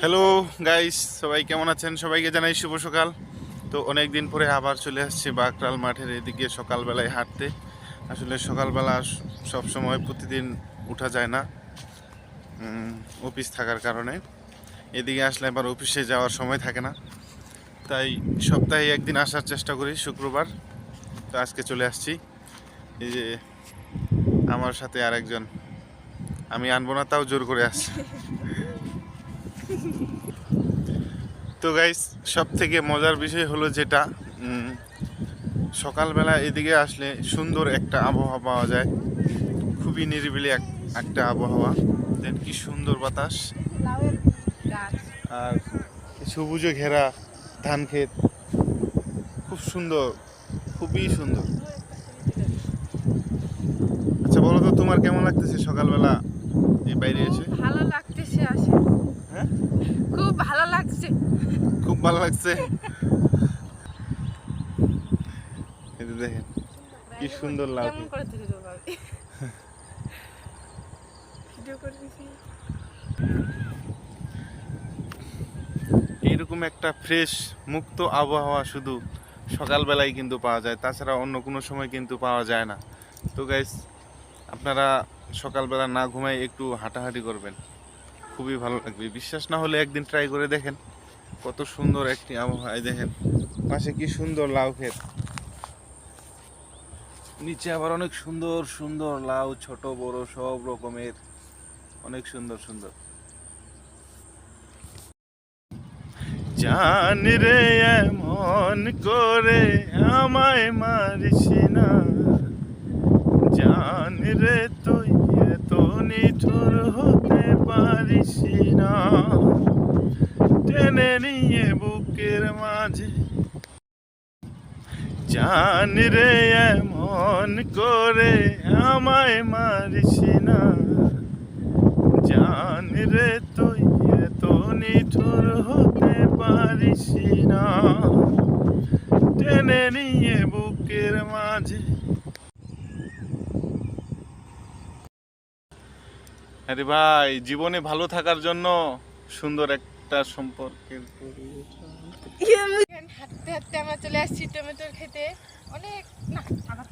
Hello guys, সবাই কেমন আছেন? সবাইকে জানাই শুভ সকাল। তো অনেক দিন পরে আবার চলে আসছে বাকরাল মাঠের এদিকে সকালবেলায় হাঁটতে। আসলে সকালবেলা সব সময় প্রতিদিন উঠা যায় না, অফিস থাকার কারণে। এদিকে আসলে আবার অফিসে যাওয়ার সময় থাকে না, তাই সপ্তাহে একদিন আসার চেষ্টা করি, শুক্রবার। তো আজকে চলে আসছি। এই যে আমার সাথে আরেকজন, আমি আনবো না তাও জোর করে আসছে। তো গাইস, সব থেকে মজার বিষয় হলো যেটা, সকালবেলা এদিকে আসলে সুন্দর একটা আবহাওয়া পাওয়া যায়, খুবই নিরিবিলি একটা আবহাওয়া। দেন কি সুন্দর বাতাস, আর সবুজে ঘেরা ধান ক্ষেত, খুব সুন্দর, খুবই সুন্দর। আচ্ছা বলো তো, তোমার কেমন লাগতেছে সকালবেলা এই বাইরে এসে? ভালো লাগতেছে, আসে হ্যাঁ, খুব ভালো লাগছে। খুব ভালো লাগছে। এই যে দেখেন কি সুন্দর লাউ কেমন ক্ষেত। করে তুলে দেবো আমি? ভিডিও করে দিছি। এইরকম একটা ফ্রেশ মুক্ত আবহাওয়া শুধু সকালবেলায় কিন্তু পাওয়া যায়, তাছাড়া অন্য কোনো সময় কিন্তু পাওয়া যায় না। তো গাইস, আপনারা সকালবেলা না ঘুমায় একটু হাঁটাহাঁটি করবেন, খুবই ভালো লাগবে। বিশ্বাস না হলে একদিন ট্রাই করে দেখেন, কত সুন্দর একটি আবহাওয়া। এই দেখেন পাশে কি সুন্দর লাউ ক্ষেত, নিচে আবার অনেক সুন্দর সুন্দর লাউ, ছোট বড় সব রকমের, অনেক সুন্দর সুন্দর। জান রে এমন করে আমায় মারিস না, জান রে তুই এত নিঠুর হতে পারিস না, টেনে নিয়ে বুকের মাঝে, জান রে এমন করে আমায় মারিস না, জান রে তুই এত নিঠুর হতে পারিস না, টেনে নিয়ে বুকের মাঝে। আরে ভাই, জীবনে ভালো থাকার জন্য সুন্দর একটা সম্পর্কের হাঁটতে হাঁটতে আমরা চলে আসছি টমেটোর খেতে। অনেক না আবার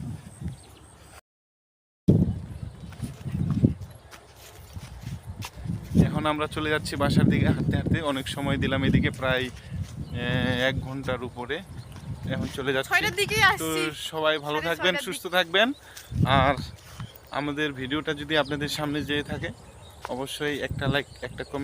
এখন আমরা চলে যাচ্ছি বাসার দিকে হাঁটতে হাঁটতে। অনেক সময় দিলাম এদিকে, প্রায় 1 ঘন্টার উপরে। এখন চলে যাচ্ছি। 6টার দিকেই তো আসছি। সবাই ভালো সাড়ে থাকবেন, 6টার সুস্থ থাকবেন। আর আমাদের ভিডিওটা যদি আপনাদের সামনে যেয়ে থাকে, অবশ্যই একটা লাইক, একটা কমেন্ট